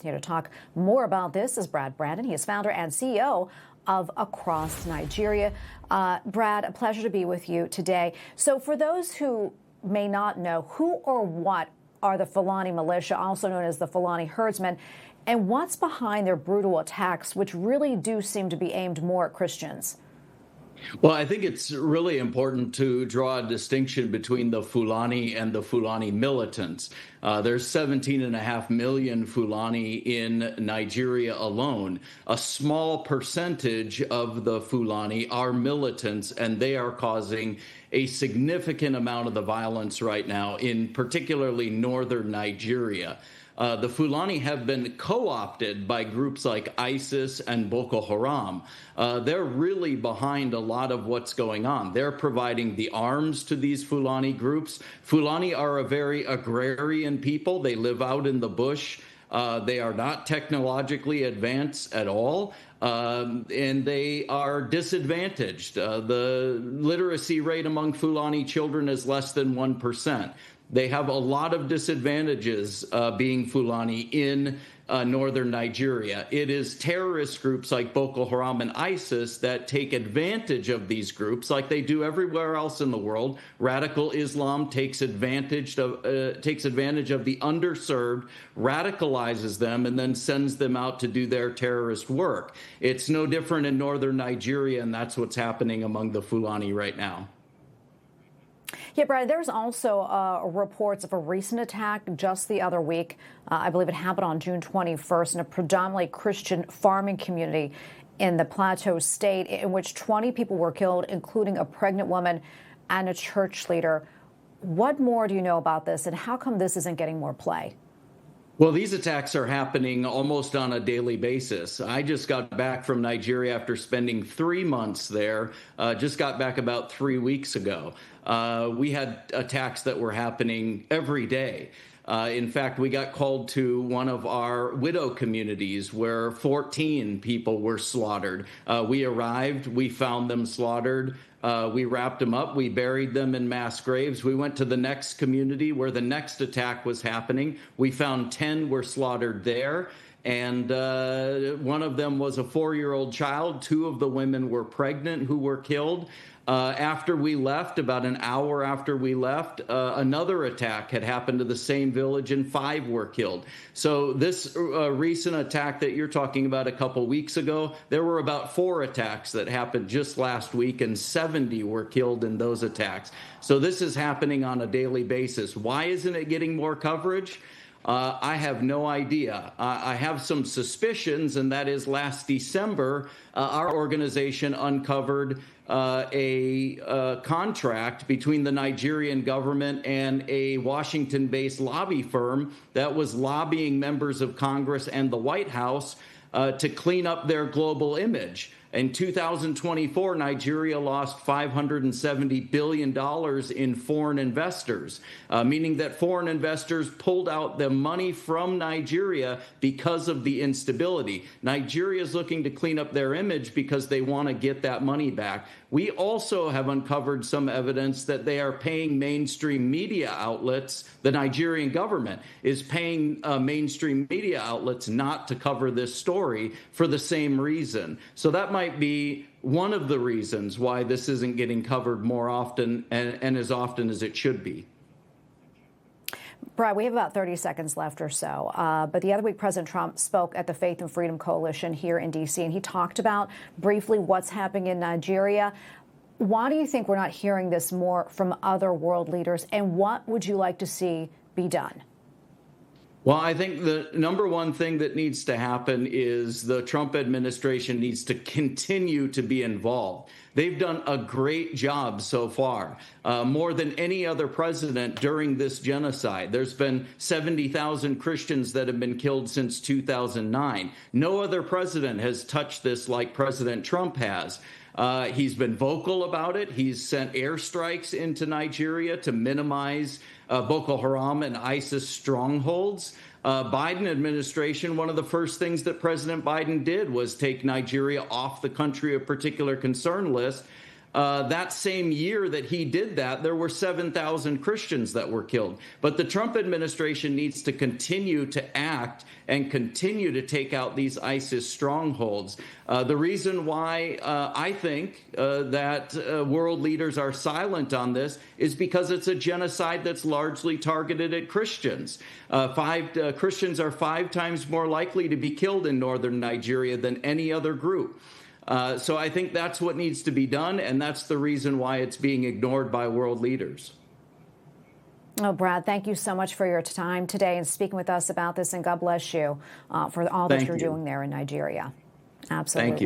Here to talk more about this is Brad Brandon. He is founder and CEO of Across Nigeria. Brad, a pleasure to be with you today. So for those who may not know, who or what are the Fulani militia, also known as the Fulani herdsmen, and what's behind their brutal attacks, which really do seem to be aimed more at Christians? Well, I think it's really important to draw a distinction between the Fulani and the Fulani militants. There's 17.5 million Fulani in Nigeria alone. A small percentage of the Fulani are militants, and they are causing a significant amount of the violence right now in particularly northern Nigeria. The Fulani have been co-opted by groups like ISIS and Boko Haram. They're really behind a lot of what's going on. They're providing the arms to these Fulani groups. Fulani are a very agrarian people. They live out in the bush. They are not technologically advanced at all. And they are disadvantaged. The literacy rate among Fulani children is less than 1%. They have a lot of disadvantages being Fulani in northern Nigeria. It is terrorist groups like Boko Haram and ISIS that take advantage of these groups like they do everywhere else in the world. Radical Islam takes advantage of the underserved, radicalizes them, and then sends them out to do their terrorist work. It's no different in northern Nigeria, and that's what's happening among the Fulani right now. Yeah, Brad, there's also reports of a recent attack just the other week. I believe it happened on June 21st in a predominantly Christian farming community in the Plateau State, in which 20 people were killed, including a pregnant woman and a church leader. What more do you know about this, and how come this isn't getting more play? Well, these attacks are happening almost on a daily basis. I just got back from Nigeria after spending 3 months there, just got back about 3 weeks ago. We had attacks that were happening every day. In fact, we got called to one of our widow communities where 14 people were slaughtered. We arrived, we found them slaughtered. We wrapped them up. We buried them in mass graves. We went to the next community where the next attack was happening. We found 10 were slaughtered there. And one of them was a 4-year-old child. 2 of the women were pregnant who were killed. After we left, about an hour after we left, another attack had happened to the same village and 5 were killed. So this recent attack that you're talking about a couple weeks ago, there were about 4 attacks that happened just last week, and 70 were killed in those attacks. So this is happening on a daily basis. Why isn't it getting more coverage? I have no idea. I have some suspicions, and that is last December, our organization uncovered a contract between the Nigerian government and a Washington-based lobby firm that was lobbying members of Congress and the White House to clean up their global image. In 2024, Nigeria lost $570 billion in foreign investors, meaning that foreign investors pulled out the money from Nigeria because of the instability. Nigeria is looking to clean up their image because they want to get that money back. We also have uncovered some evidence that they are paying mainstream media outlets. The Nigerian government is paying mainstream media outlets not to cover this story for the same reason. So that might be one of the reasons why this isn't getting covered more often and as often as it should be. Brad, we have about 30 seconds left or so. But the other week, President Trump spoke at the Faith and Freedom Coalition here in D.C., and he talked about briefly what's happening in Nigeria. Why do you think we're not hearing this more from other world leaders, and what would you like to see be done? Well, I think the number one thing that needs to happen is the Trump administration needs to continue to be involved. They've done a great job so far, more than any other president during this genocide. There's been 70,000 Christians that have been killed since 2009. No other president has touched this like President Trump has. He's been vocal about it. He's sent airstrikes into Nigeria to minimize Boko Haram and ISIS strongholds. Biden administration, one of the first things that President Biden did was take Nigeria off the country of particular concern list. that same year that he did that, there were 7,000 Christians that were killed. But the Trump administration needs to continue to act and continue to take out these ISIS strongholds. The reason why I think that world leaders are silent on this is because it's a genocide that's largely targeted at Christians. Christians are 5 times more likely to be killed in northern Nigeria than any other group. So I think that's what needs to be done, and that's the reason why it's being ignored by world leaders. Oh, Brad, thank you so much for your time today and speaking with us about this, and God bless you for all that you're doing there in Nigeria. Absolutely. Thank you.